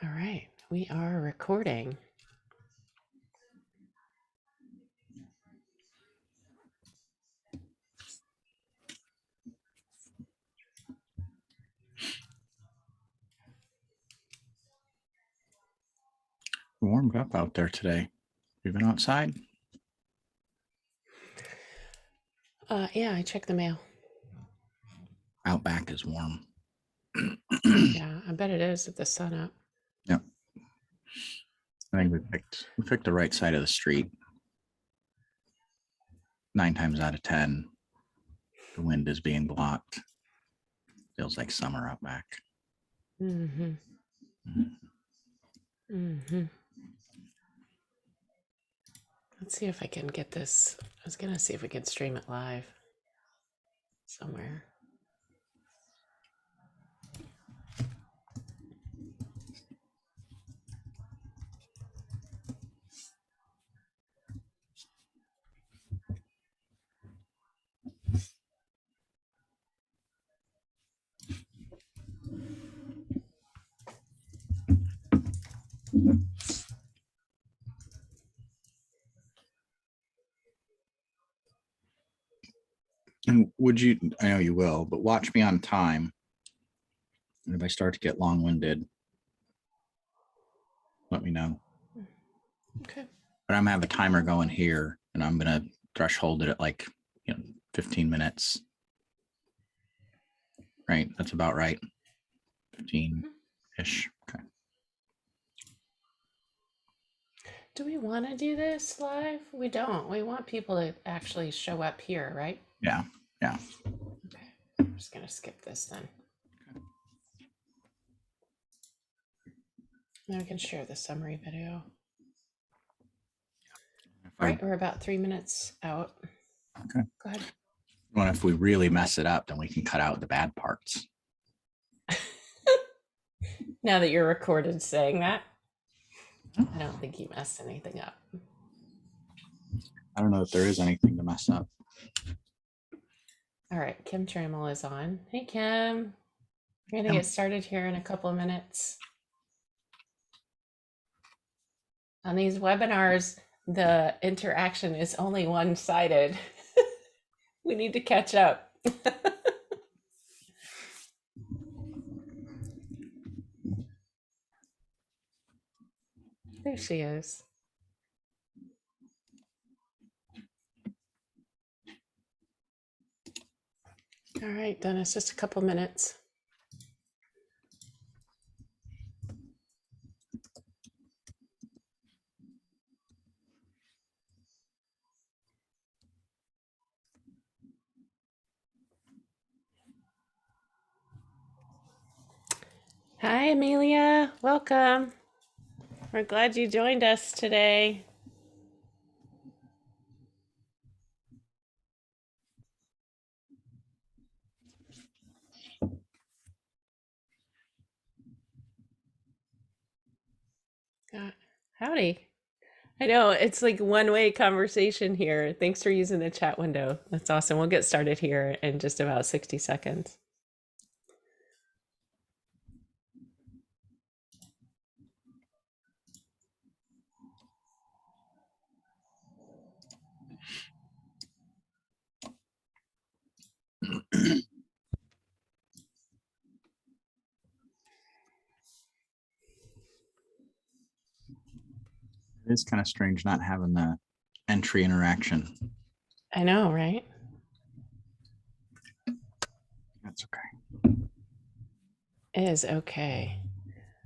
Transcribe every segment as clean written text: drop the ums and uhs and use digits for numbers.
All right, we are recording. Warmed up out there today. You been outside? Yeah, I checked the mail. Out back is warm. Yeah, I bet it is with the sun up. Yep. I think we picked the right side of the street. 9 times out of 10, the wind is being blocked. Feels like summer out back. Mm-hmm. Mm-hmm. Let's see if I can get this. I was gonna see if we can stream it live somewhere. And would you, I know you will, but watch me on time. And if I start to get long-winded, let me know. Okay. But I'm gonna have a timer going here, and I'm gonna threshold it at like 15 minutes. Right? That's about right. 15-ish. Okay. Do we want to do this live? We don't. We want people to actually show up here, right? Yeah. Yeah. Okay. I'm just gonna skip this then. Now we can share the summary video. All right, we're about 3 minutes out. Okay. Go ahead. Well, if we really mess it up, then we can cut out the bad parts. Now that you're recorded saying that, I don't think you messed anything up. I don't know if there is anything to mess up. All right, Kim Trammell is on. Hey, Kim. We're going to get started here in a couple of minutes. On these webinars, the interaction is only one-sided. We need to catch up. There she is. All right, Dennis, just a couple minutes. Hi, Amelia. Welcome. We're glad you joined us today. Howdy. I know it's like one-way conversation here. Thanks for using the chat window. That's awesome. We'll get started here in just about 60 seconds. It is kind of strange not having the entry interaction. I know, right? That's okay. It is okay.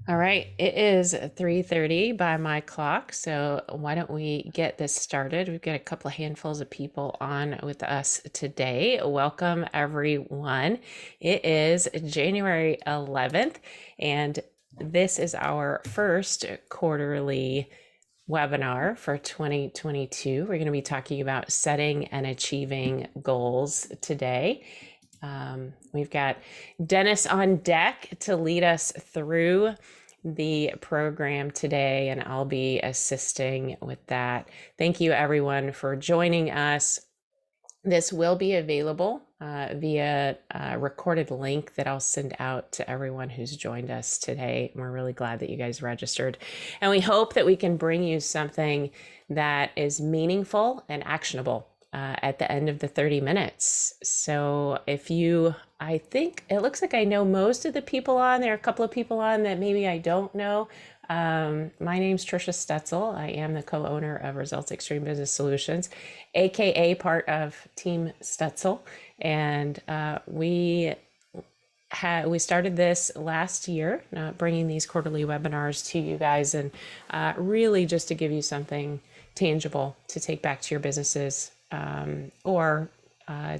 All right, it is 3:30 by my clock, so why don't we get this started? We've got a couple of handfuls of people on with us today. Welcome, everyone. It is January 11th, and this is our first quarterly webinar for 2022. We're going to be talking about setting and achieving goals today. We've got Dennis on deck to lead us through the program today, and I'll be assisting with that. Thank you, everyone, for joining us. This will be available via a recorded link that I'll send out to everyone who's joined us today. We're really glad that you guys registered. And we hope that we can bring you something that is meaningful and actionable at the end of the 30 minutes. So I think it looks like I know most of the people on. There are a couple of people on that maybe I don't know. My name's Trisha Stetzel. I am the co-owner of Results Extreme Business Solutions, aka part of Team Stetzel. And we started this last year, bringing these quarterly webinars to you guys, and really just to give you something tangible to take back to your businesses, or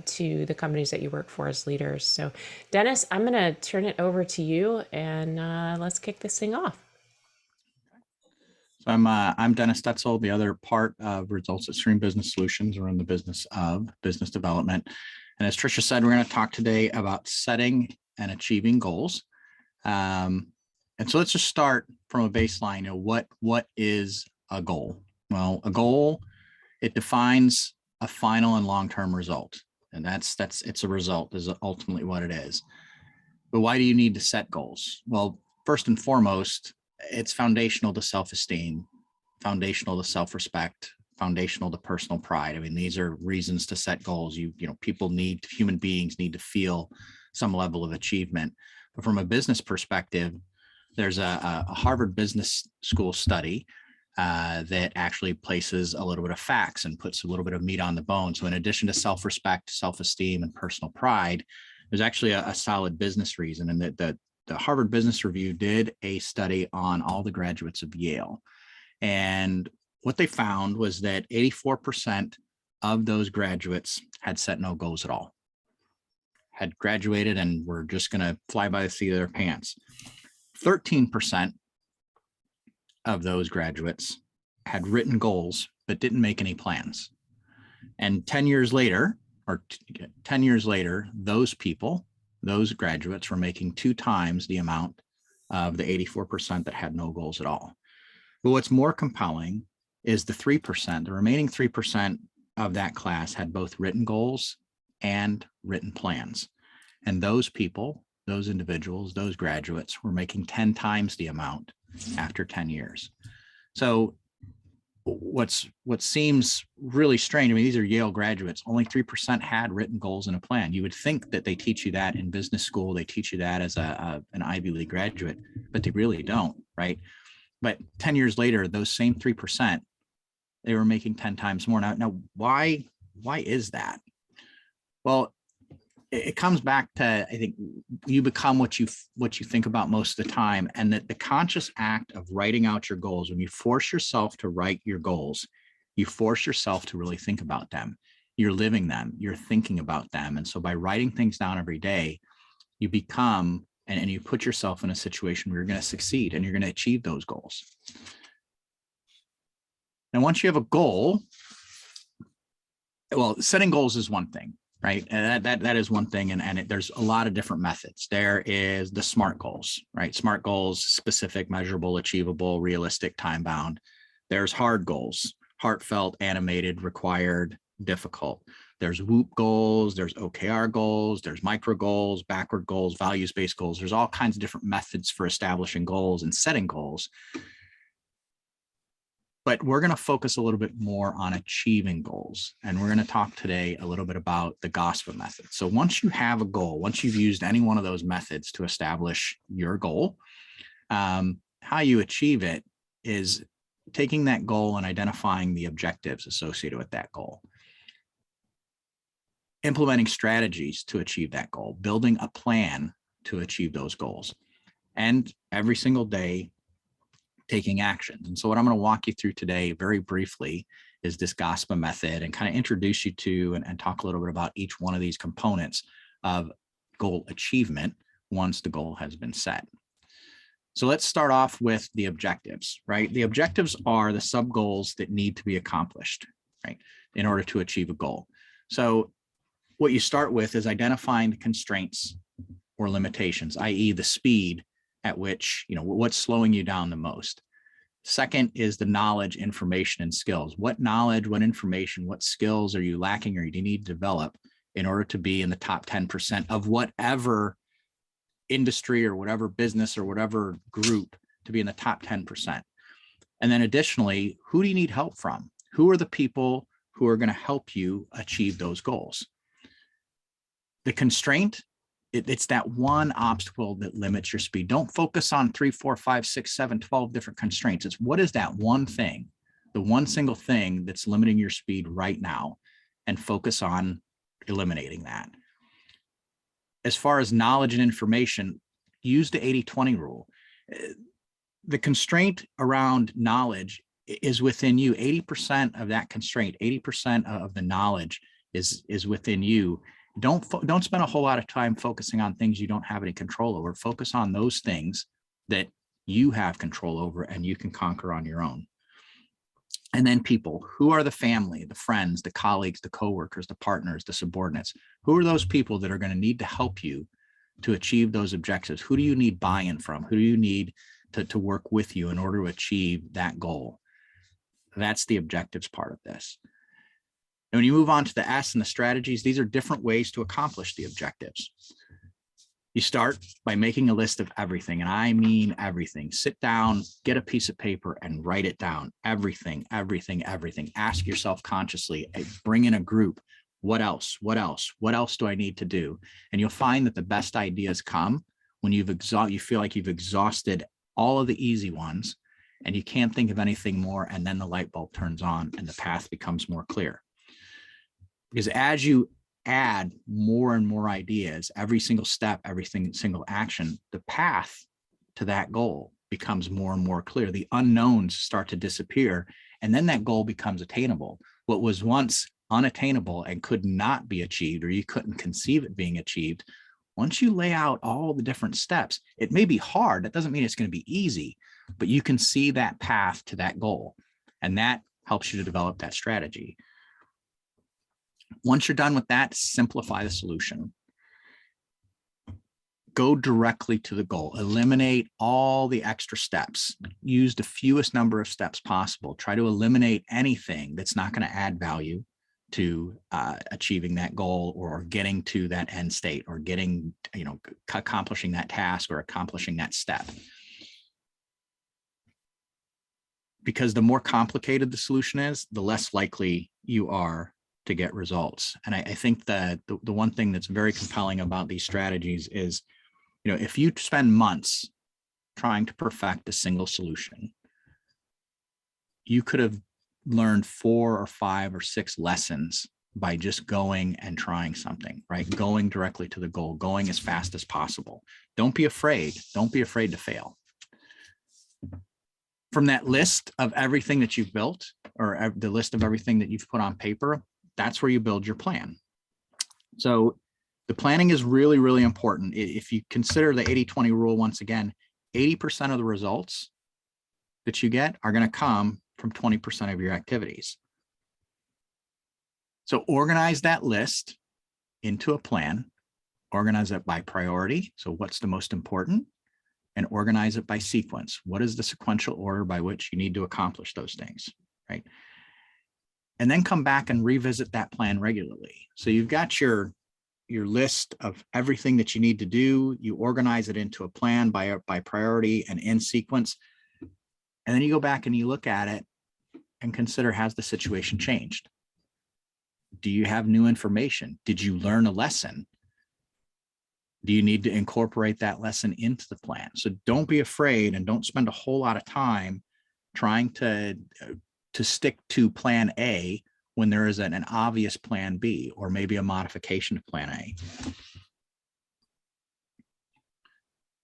to the companies that you work for as leaders. So, Dennis, I'm going to turn it over to you, and let's kick this thing off. So I'm Dennis Stetzel, the other part of Results Extreme Business Solutions. We're in the business of business development. And as Trisha said, we're going to talk today about setting and achieving goals. And so let's just start from a baseline. What is a goal? Well, a goal, it defines a final and long-term result. And it's a result is ultimately what it is. But why do you need to set goals? Well, first and foremost, it's foundational to self-esteem, foundational to self-respect, foundational to personal pride. I mean, these are reasons to set goals. Human beings need to feel some level of achievement. But from a business perspective, there's a Harvard Business School study that actually places a little bit of facts and puts a little bit of meat on the bone. So in addition to self-respect, self-esteem, and personal pride, there's actually a solid business reason. And the Harvard Business Review did a study on all the graduates of Yale. And what they found was that 84% of those graduates had set no goals at all, had graduated and were just going to fly by the seat of their pants. 13% of those graduates had written goals, but didn't make any plans. And 10 years later, those graduates were making 2 times the amount of the 84% that had no goals at all. But what's more compelling is the remaining 3% of that class had both written goals and written plans. And those people, those individuals, those graduates were making 10 times the amount after 10 years. So what seems really strange, I mean, these are Yale graduates, only 3% had written goals and a plan. You would think that they teach you that in business school, they teach you that as an Ivy League graduate, but they really don't, right? But 10 years later, those same 3%, they were making 10 times more. Now, why is that? Well, it comes back to, I think, you become what you think about most of the time, and that the conscious act of writing out your goals, when you force yourself to write your goals, you force yourself to really think about them. You're living them, you're thinking about them. And so by writing things down every day, you become, and you put yourself in a situation where you're going to succeed and you're going to achieve those goals. Now, once you have a goal, well, setting goals is one thing, right? And that is one thing. And there's a lot of different methods. There is the SMART goals, right? SMART goals: specific, measurable, achievable, realistic, time bound. There's hard goals: heartfelt, animated, required, difficult. There's WHOOP goals, there's OKR goals, there's micro goals, backward goals, values-based goals. There's all kinds of different methods for establishing goals and setting goals. But we're going to focus a little bit more on achieving goals. And we're going to talk today a little bit about the GOSPA method. So once you have a goal, once you've used any one of those methods to establish your goal, how you achieve it is taking that goal and identifying the objectives associated with that goal, implementing strategies to achieve that goal, building a plan to achieve those goals, and every single day taking action. And so what I'm going to walk you through today very briefly is this GOSPA method, and kind of introduce you to and talk a little bit about each one of these components of goal achievement once the goal has been set. So let's start off with the objectives, right? The objectives are the sub goals that need to be accomplished, right, in order to achieve a goal. So what you start with is identifying the constraints or limitations, i.e. the speed at which, what's slowing you down the most. Second is the knowledge, information, and skills. What knowledge, what information, what skills are you lacking or do you need to develop in order to be in the top 10% of whatever industry or whatever business or whatever group, to be in the top 10%. And then additionally, who do you need help from? Who are the people who are going to help you achieve those goals? The constraint, it's that one obstacle that limits your speed. Don't focus on 3, 4, 5, 6, 7, 12 different constraints. It's what is that one thing, the one single thing that's limiting your speed right now, and focus on eliminating that. As far as knowledge and information, use the 80-20 rule. The constraint around knowledge is within you. 80% of that constraint, 80% of the knowledge is within you. Don't spend a whole lot of time focusing on things you don't have any control over. Focus on those things that you have control over and you can conquer on your own. And then people, who are the family, the friends, the colleagues, the coworkers, the partners, the subordinates? Who are those people that are going to need to help you to achieve those objectives? Who do you need buy-in from? Who do you need to work with you in order to achieve that goal? That's the objectives part of this. And when you move on to the S and the strategies, these are different ways to accomplish the objectives. You start by making a list of everything, and I mean everything. Sit down, get a piece of paper and write it down. Everything, everything, everything. Ask yourself consciously, bring in a group. What else? What else? What else do I need to do? And you'll find that the best ideas come when you feel like you've exhausted all of the easy ones and you can't think of anything more, and then the light bulb turns on and the path becomes more clear. Because as you add more and more ideas, every single step, every single action, the path to that goal becomes more and more clear. The unknowns start to disappear, and then that goal becomes attainable. What was once unattainable and could not be achieved, or you couldn't conceive it being achieved, once you lay out all the different steps, it may be hard. That doesn't mean it's going to be easy, but you can see that path to that goal, and that helps you to develop that strategy. Once you're done with that, simplify the solution. Go directly to the goal. Eliminate all the extra steps. Use the fewest number of steps possible. Try to eliminate anything that's not going to add value to achieving that goal or getting to that end state or getting, accomplishing that task or accomplishing that step. Because the more complicated the solution is, the less likely you are to get results. And I think that the one thing that's very compelling about these strategies is, if you spend months trying to perfect a single solution, you could have learned 4 or 5 or 6 lessons by just going and trying something, right? Going directly to the goal, going as fast as possible. Don't be afraid. Don't be afraid to fail. From that list of everything that you've built, or the list of everything that you've put on paper, that's where you build your plan. So the planning is really, really important. If you consider the 80-20 rule, once again, 80% of the results that you get are going to come from 20% of your activities. So organize that list into a plan, organize it by priority. So what's the most important? And organize it by sequence. What is the sequential order by which you need to accomplish those things, right? And then come back and revisit that plan regularly. So you've got your list of everything that you need to do. You organize it into a plan by priority and in sequence. And then you go back and you look at it and consider, has the situation changed? Do you have new information? Did you learn a lesson? Do you need to incorporate that lesson into the plan? So don't be afraid and don't spend a whole lot of time trying to stick to plan A when there is an obvious plan B, or maybe a modification of plan A.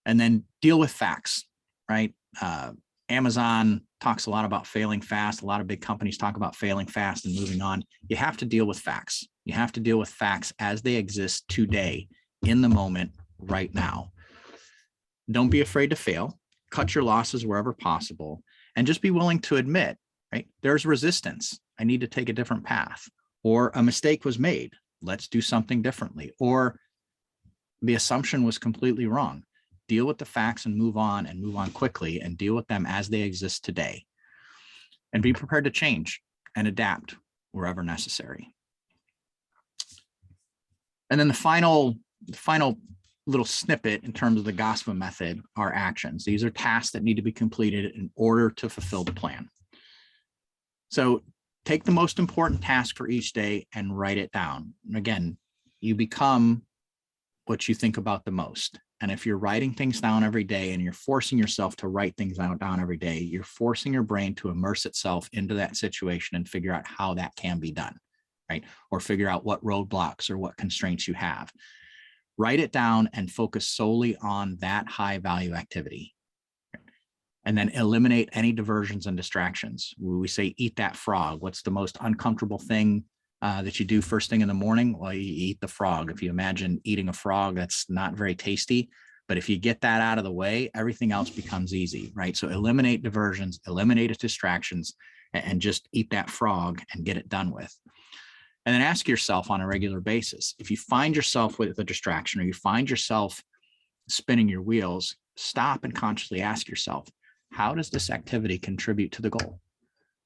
And then deal with facts, right? Amazon talks a lot about failing fast. A lot of big companies talk about failing fast and moving on. You have to deal with facts. You have to deal with facts as they exist today, in the moment, right now. Don't be afraid to fail. Cut your losses wherever possible, and just be willing to admit, right? There's resistance. I need to take a different path, or a mistake was made. Let's do something differently, or the assumption was completely wrong. Deal with the facts and move on quickly, and deal with them as they exist today, and be prepared to change and adapt wherever necessary. And then the final little snippet in terms of the GOSPA method are actions. These are tasks that need to be completed in order to fulfill the plan. So take the most important task for each day and write it down. And again, you become what you think about the most. And if you're writing things down every day and you're forcing yourself to write things down every day, you're forcing your brain to immerse itself into that situation and figure out how that can be done, right? Or figure out what roadblocks or what constraints you have. Write it down and focus solely on that high value activity. And then eliminate any diversions and distractions. We say, eat that frog. What's the most uncomfortable thing that you do first thing in the morning? Well, you eat the frog. If you imagine eating a frog, that's not very tasty. But if you get that out of the way, everything else becomes easy, right? So eliminate diversions, eliminate distractions, and just eat that frog and get it done with. And then ask yourself on a regular basis, if you find yourself with a distraction or you find yourself spinning your wheels, stop and consciously ask yourself, how does this activity contribute to the goal?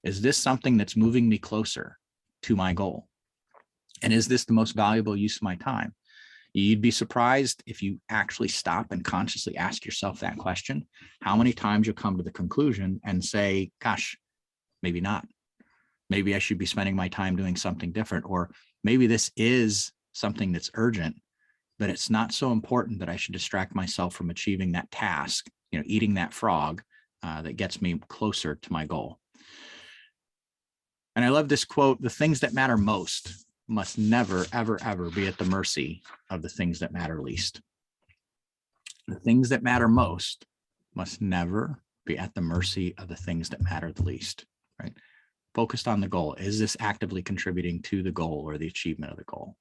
Is this something that's moving me closer to my goal? And is this the most valuable use of my time? You'd be surprised if you actually stop and consciously ask yourself that question, how many times you'll come to the conclusion and say, gosh, maybe not. Maybe I should be spending my time doing something different, or maybe this is something that's urgent, but it's not so important that I should distract myself from achieving that task, eating that frog that gets me closer to my goal. And I love this quote, the things that matter most must never, ever, ever be at the mercy of the things that matter least. The things that matter most must never be at the mercy of the things that matter the least, right? Focused on the goal. Is this actively contributing to the goal or the achievement of the goal?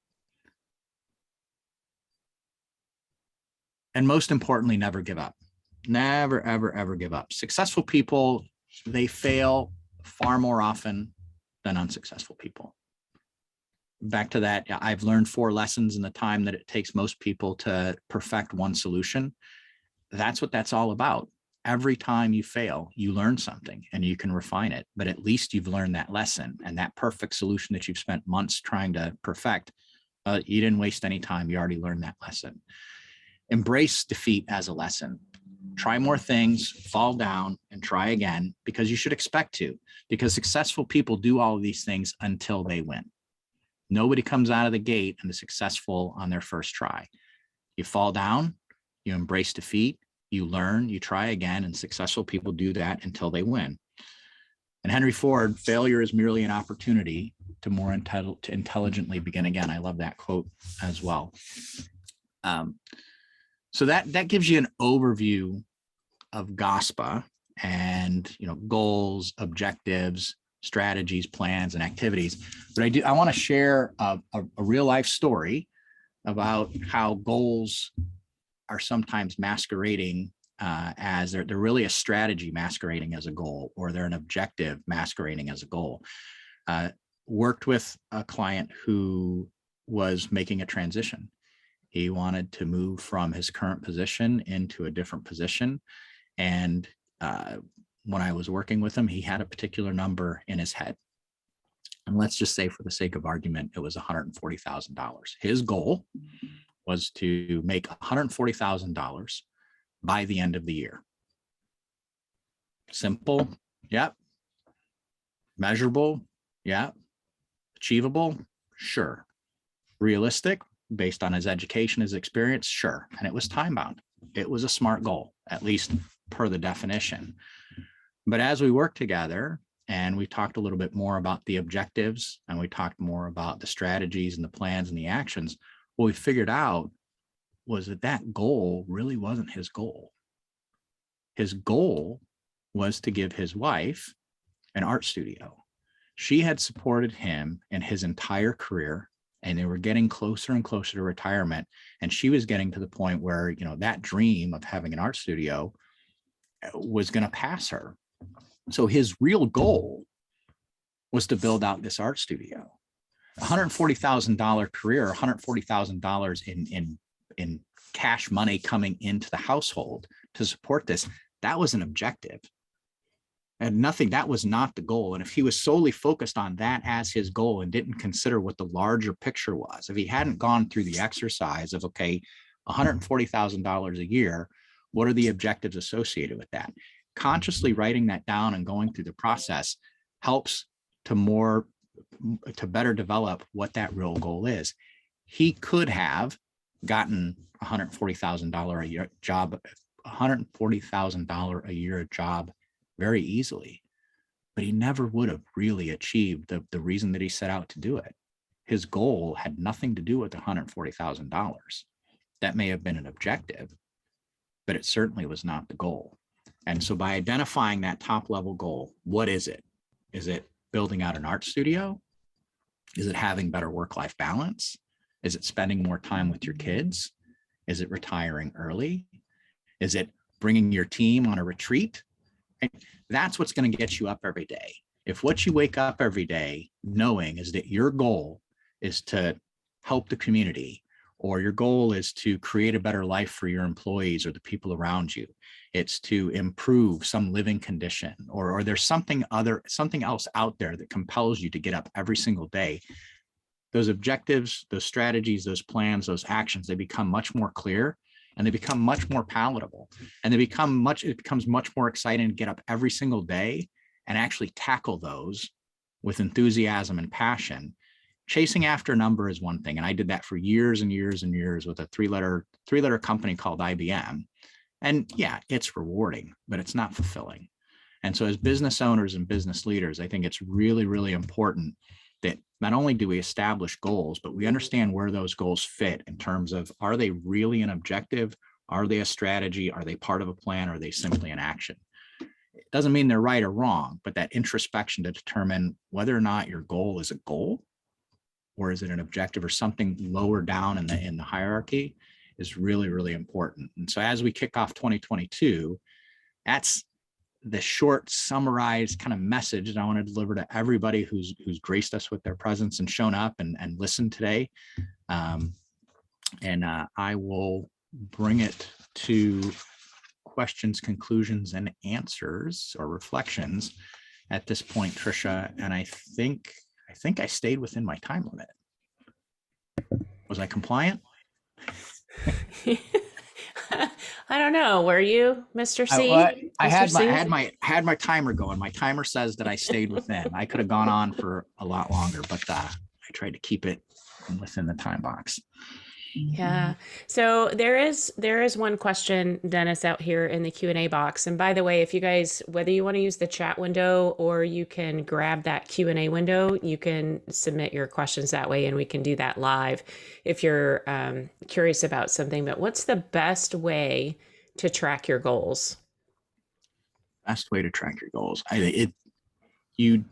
And most importantly, never give up. Never, ever, ever give up. Successful people, they fail far more often than unsuccessful people. Back to that, I've learned 4 lessons in the time that it takes most people to perfect one solution. That's what that's all about. Every time you fail, you learn something and you can refine it, but at least you've learned that lesson, and that perfect solution that you've spent months trying to perfect, you didn't waste any time. You already learned that lesson. Embrace defeat as a lesson. Try more things, fall down, and try again, because you should expect to, because successful people do all of these things until they win. Nobody comes out of the gate and is successful on their first try. You fall down, you embrace defeat, you learn, you try again, and successful people do that until they win. And Henry Ford, failure is merely an opportunity to more intelligently begin again. I love that quote as well. So that gives you an overview of GOSPA and goals, objectives, strategies, plans, and activities. But I want to share a real life story about how goals are sometimes masquerading as they're really a strategy masquerading as a goal, or they're an objective masquerading as a goal. Worked with a client who was making a transition. He wanted to move from his current position into a different position. And when I was working with him, he had a particular number in his head. And let's just say, for the sake of argument, it was $140,000. His goal was to make $140,000 by the end of the year. Simple, yep. Measurable, yeah. Achievable, sure. Realistic, based on his education, his experience, sure. And it was time bound. It was a SMART goal, at least per the definition. But as we worked together and we talked a little bit more about the objectives, and we talked more about the strategies and the plans and the actions, what we figured out was that goal really wasn't his goal. His goal was to give his wife an art studio. She had supported him in his entire career, and they were getting closer and closer to retirement. And she was getting to the point where, that dream of having an art studio was going to pass her. So his real goal was to build out this art studio. $140,000 career, $140,000 in cash money coming into the household to support this. That was an objective. And nothing, that was not the goal. And if he was solely focused on that as his goal and didn't consider what the larger picture was, if he hadn't gone through the exercise of, okay, $140,000 a year, what are the objectives associated with that? Consciously writing that down and going through the process helps to better develop what that real goal is. He could have gotten $140,000 a year job, $140,000 a year job very easily, but he never would have really achieved the reason that he set out to do it. His goal had nothing to do with $140,000. That may have been an objective, but it certainly was not the goal. And so by identifying that top level goal, what is it? Is it building out an art studio? Is it having better work-life balance? Is it spending more time with your kids? Is it retiring early? Is it bringing your team on a retreat? That's what's going to get you up every day. If what you wake up every day knowing is that your goal is to help the community, or your goal is to create a better life for your employees or the people around you, it's to improve some living condition, or there's something else out there that compels you to get up every single day, those objectives, those strategies, those plans, those actions, they become much more clear, and they become much more palatable, and it becomes much more exciting to get up every single day and actually tackle those with enthusiasm and passion. Chasing after a number is one thing. And I did that for years and years and years with a three-letter company called IBM. And yeah, it's rewarding, but it's not fulfilling. And so as business owners and business leaders, I think it's really, really important that not only do we establish goals, but we understand where those goals fit in terms of, are they really an objective? Are they a strategy? Are they part of a plan? Or are they simply an action? It doesn't mean they're right or wrong, but that introspection to determine whether or not your goal is a goal, or is it an objective or something lower down in the hierarchy, is really, really important. And so as we kick off 2022, that's the short summarized kind of message that I want to deliver to everybody who's graced us with their presence and shown up and listened today. I will bring it to questions, conclusions, and answers or reflections at this point, Tricia. And I think I stayed within my time limit. Was I compliant? I don't know. Were you, Mr. C? I had my timer going. My timer says that I stayed within. I could have gone on for a lot longer, but I tried to keep it within the time box. Yeah. So there is one question, Dennis, out here in the Q&A box. And by the way, if you guys, whether you want to use the chat window or you can grab that Q&A window, you can submit your questions that way, and we can do that live if you're curious about something. But what's the best way to track your goals? Best way to track your goals. You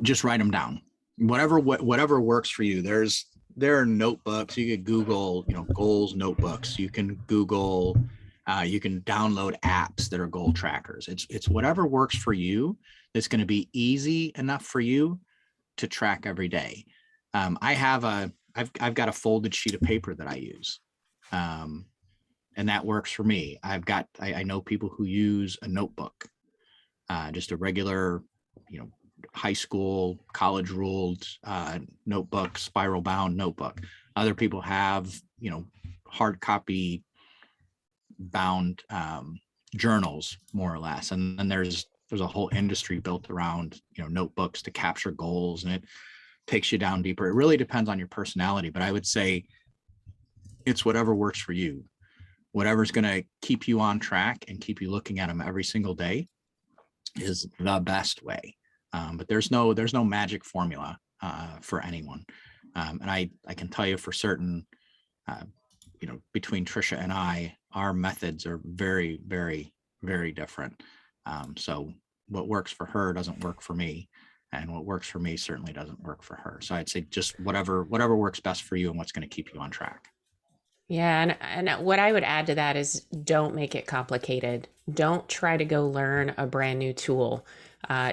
just write them down. Whatever works for you. There are notebooks. You could Google, goals notebooks. You can Google, you can download apps that are goal trackers. It's whatever works for you that's going to be easy enough for you to track every day. I've got a folded sheet of paper that I use, and that works for me. I know people who use a notebook, just a regular, high school, college ruled notebook, spiral bound notebook. Other people have, hard copy bound journals, more or less. And then there's a whole industry built around, notebooks to capture goals, and it takes you down deeper. It really depends on your personality, but I would say it's whatever works for you. Whatever's going to keep you on track and keep you looking at them every single day is the best way. But there's no magic formula for anyone. And I can tell you for certain, between Tricia and I, our methods are very, very, very different. So what works for her doesn't work for me, and what works for me certainly doesn't work for her. So I'd say just whatever works best for you and what's going to keep you on track. Yeah, and what I would add to that is, don't make it complicated. Don't try to go learn a brand new tool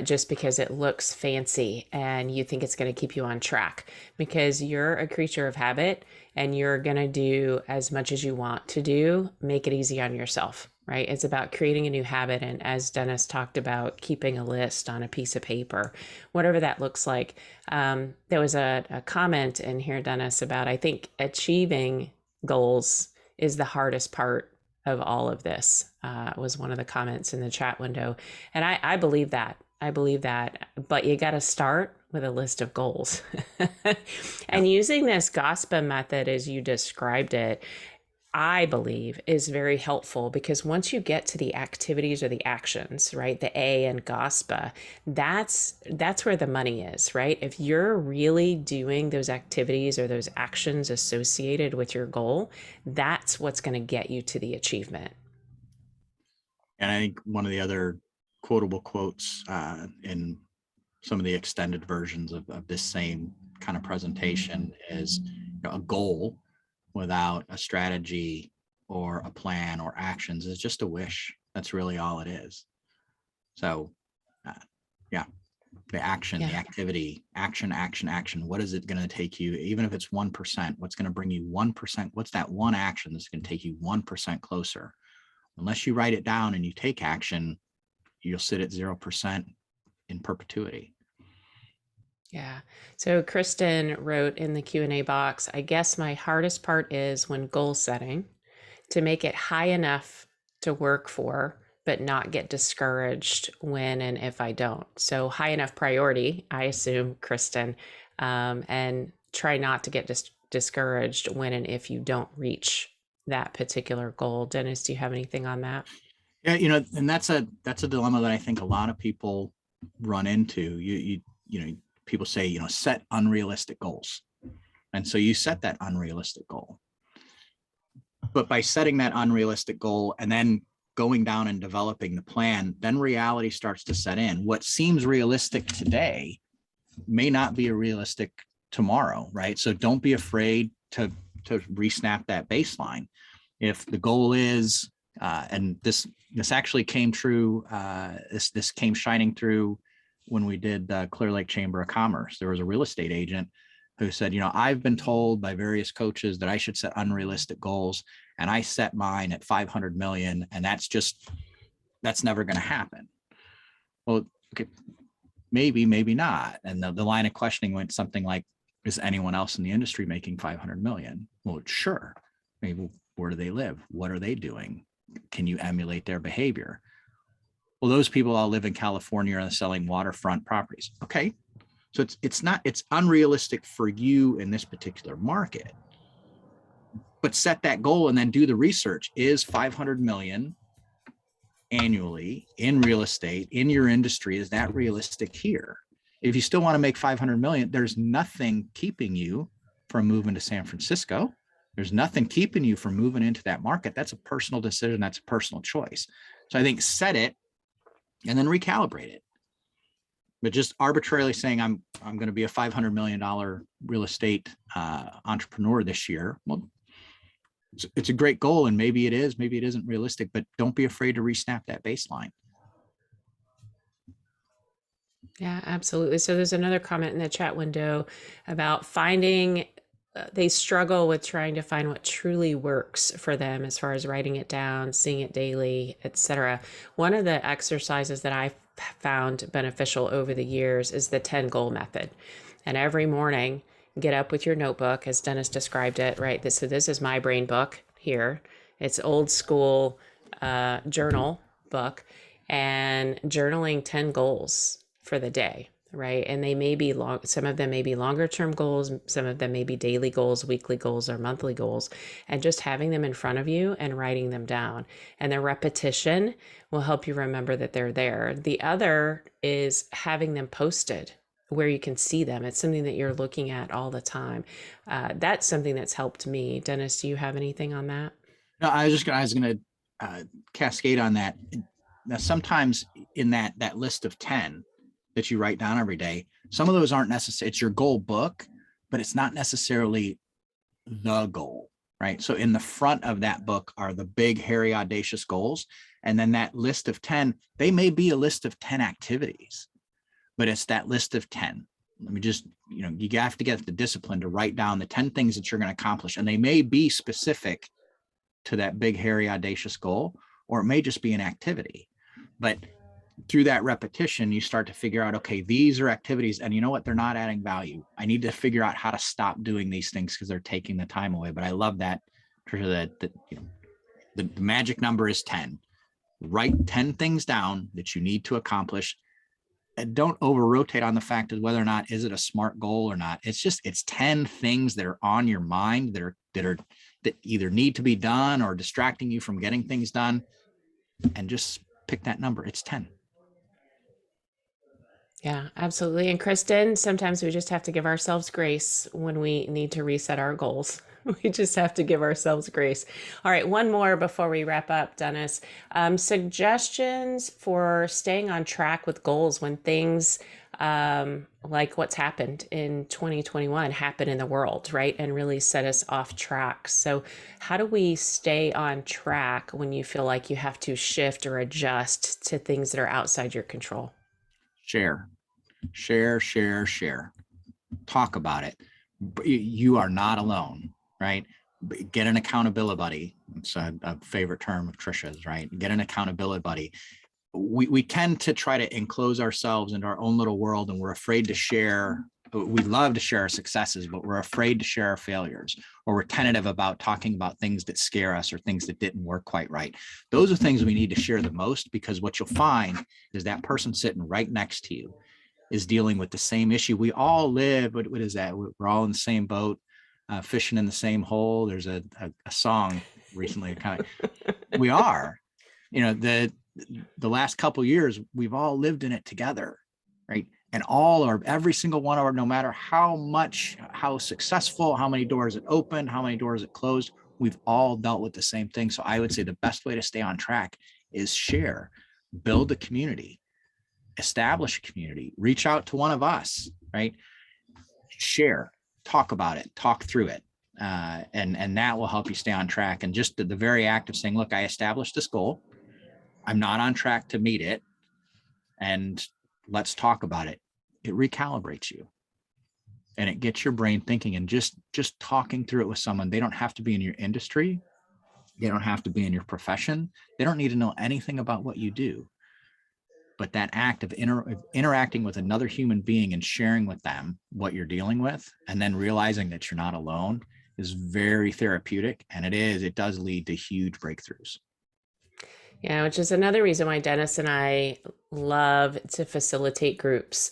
just because it looks fancy and you think it's going to keep you on track, because you're a creature of habit and you're going to do as much as you want to do. Make it easy on yourself. right? It's about creating a new habit. And as Dennis talked about, keeping a list on a piece of paper, whatever that looks like. There was a comment in here, Dennis, about I think achieving goals is the hardest part of all of this, was one of the comments in the chat window. And I believe that. I believe that. But you got to start with a list of goals. Yeah. And using this GOSPA method as you described it, I believe is very helpful, because once you get to the activities or the actions, right, the A in GOSPA, that's where the money is, right? If you're really doing those activities or those actions associated with your goal, that's what's going to get you to the achievement. And I think one of the other quotable quotes in some of the extended versions of this same kind of presentation is, a goal without a strategy or a plan or actions is just a wish. That's really all it is. So, yeah, the action, the Yeah. activity, action, action, action. What is it going to take you? Even if it's 1%, what's going to bring you 1%? What's that one action that's going to take you 1% closer? Unless you write it down and you take action, you'll sit at 0% in perpetuity. Yeah. So Kristen wrote in the Q&A box, I guess my hardest part is when goal setting, to make it high enough to work for, but not get discouraged when and if I don't. So high enough priority, I assume, Kristen, and try not to get discouraged when and if you don't reach that particular goal. Dennis, do you have anything on that? Yeah, and that's a dilemma that I think a lot of people run into. People say, set unrealistic goals. And so you set that unrealistic goal. But by setting that unrealistic goal and then going down and developing the plan, then reality starts to set in. What seems realistic today may not be a realistic tomorrow, right? So don't be afraid to re-snap that baseline. If the goal is, and this actually came true, this came shining through when we did the Clear Lake Chamber of Commerce. There was a real estate agent who said, I've been told by various coaches that I should set unrealistic goals, and I set mine at 500 million, and that's never going to happen. Well, okay, maybe not. And the line of questioning went something like, is anyone else in the industry making 500 million? Well, sure. Maybe. Where do they live? What are they doing? Can you emulate their behavior? Well, those people all live in California and selling waterfront properties. Okay. So it's unrealistic for you in this particular market, but set that goal and then do the research. Is 500 million annually in real estate in your industry, is that realistic here? If you still want to make 500 million, there's nothing keeping you from moving to San Francisco. There's nothing keeping you from moving into that market. That's a personal decision. That's a personal choice. So I think set it and then recalibrate it. But just arbitrarily saying I'm going to be a $500 million real estate entrepreneur this year. Well, it's a great goal, and maybe it is, maybe it isn't realistic, but don't be afraid to re-snap that baseline. Yeah, absolutely. So there's another comment in the chat window about finding, they struggle with trying to find what truly works for them as far as writing it down, seeing it daily, etc. One of the exercises that I found beneficial over the years is the 10 goal method. And every morning, get up with your notebook, as Dennis described it, right? So this is my brain book here. It's old school journal book, and journaling 10 goals for the day, right? And they may be long, some of them may be longer term goals, some of them may be daily goals, weekly goals, or monthly goals, and just having them in front of you and writing them down. And the repetition will help you remember that they're there. The other is having them posted where you can see them. It's something that you're looking at all the time. That's something that's helped me. Dennis, do you have anything on that? No, I was going to cascade on that. Now, sometimes in that list of 10 that you write down every day, some of those aren't necessary. It's your goal book, but it's not necessarily the goal, right? So in the front of that book are the big, hairy, audacious goals. And then that list of 10, they may be a list of 10 activities, but it's that list of 10. Let me just, you have to get the discipline to write down the 10 things that you're going to accomplish. And they may be specific to that big, hairy, audacious goal, or it may just be an activity. But through that repetition, you start to figure out, okay, these are activities, and you know what? They're not adding value. I need to figure out how to stop doing these things because they're taking the time away. But I love that, Trisha, that you know, the magic number is 10. Write 10 things down that you need to accomplish. And don't over rotate on the fact of whether or not is it a smart goal or not. It's 10 things that are on your mind that either need to be done or distracting you from getting things done. And just pick that number. It's 10. Yeah, absolutely. And Kristen, sometimes we just have to give ourselves grace when we need to reset our goals. We just have to give ourselves grace. All right, one more before we wrap up, Dennis. Suggestions for staying on track with goals when things like what's happened in 2021 happen in the world, right? And really set us off track. So, how do we stay on track when you feel like you have to shift or adjust to things that are outside your control? Share, share, share, share. Talk about it. You are not alone, right? Get an accountability buddy. It's a favorite term of Trisha's, right? Get an accountability buddy. We tend to try to enclose ourselves into our own little world, and we're afraid to share. We love to share our successes, but we're afraid to share our failures, or we're tentative about talking about things that scare us or things that didn't work quite right. Those are things we need to share the most, because what you'll find is that person sitting right next to you is dealing with the same issue. We all live, what is that? We're all in the same boat, fishing in the same hole. There's a song recently, kind of, we are, you know, the last couple of years, we've all lived in it together, right? And every single one of our, no matter how successful, how many doors it opened, how many doors it closed, we've all dealt with the same thing. So I would say the best way to stay on track is share, build a community, establish a community, reach out to one of us, right? Share, talk about it, talk through it. And that will help you stay on track. And just the very act of saying, look, I established this goal. I'm not on track to meet it. And let's talk about it. It recalibrates you. And it gets your brain thinking, and just talking through it with someone. They don't have to be in your industry. They don't have to be in your profession. They don't need to know anything about what you do. But that act of interacting with another human being and sharing with them what you're dealing with, and then realizing that you're not alone, is very therapeutic. And it does lead to huge breakthroughs. Yeah, which is another reason why Dennis and I love to facilitate groups.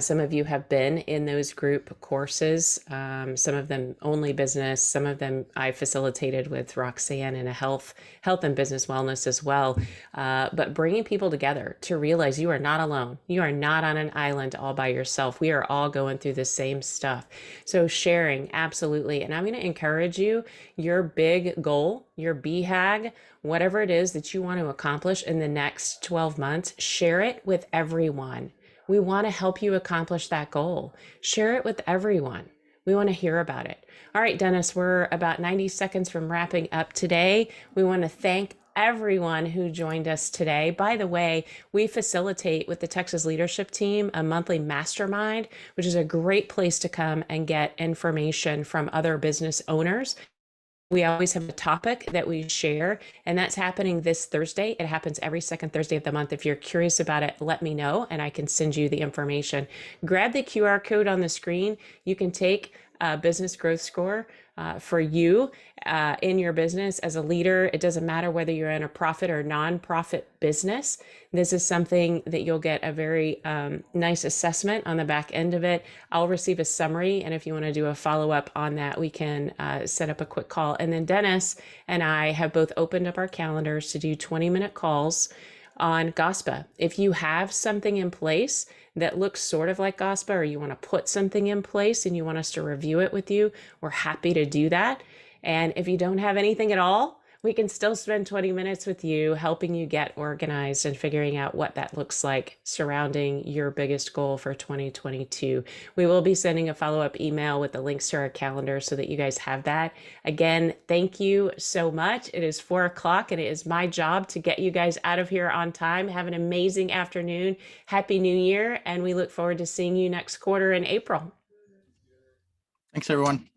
Some of you have been in those group courses, some of them only business, some of them I facilitated with Roxanne in a health and business wellness as well. But bringing people together to realize you are not alone. You are not on an island all by yourself. We are all going through the same stuff. So sharing, absolutely. And I'm going to encourage you, your big goal, your BHAG, whatever it is that you want to accomplish in the next 12 months, share it with everyone. We want to help you accomplish that goal. Share it with everyone. We want to hear about it. All right, Dennis, we're about 90 seconds from wrapping up today. We want to thank everyone who joined us today. By the way, we facilitate with the Texas Leadership Team a monthly mastermind, which is a great place to come and get information from other business owners. We always have a topic that we share, and that's happening this Thursday. It happens every second Thursday of the month. If you're curious about it, let me know, and I can send you the information. Grab the QR code on the screen. You can take a business growth score for you in your business as a leader. It doesn't matter whether you're in a profit or non-profit business. This is something that you'll get a very nice assessment on the back end of it. I'll receive a summary, and if you want to do a follow-up on that, we can set up a quick call. And then Dennis and I have both opened up our calendars to do 20-minute calls on GOSPA. If you have something in place that looks sort of like GOSPA, or you want to put something in place and you want us to review it with you, we're happy to do that. And if you don't have anything at all, we can still spend 20 minutes with you helping you get organized and figuring out what that looks like surrounding your biggest goal for 2022. We will be sending a follow-up email with the links to our calendar so that you guys have that. Again, thank you so much. It is 4 o'clock and it is my job to get you guys out of here on time. Have an amazing afternoon. Happy New Year. And we look forward to seeing you next quarter in April. Thanks, everyone.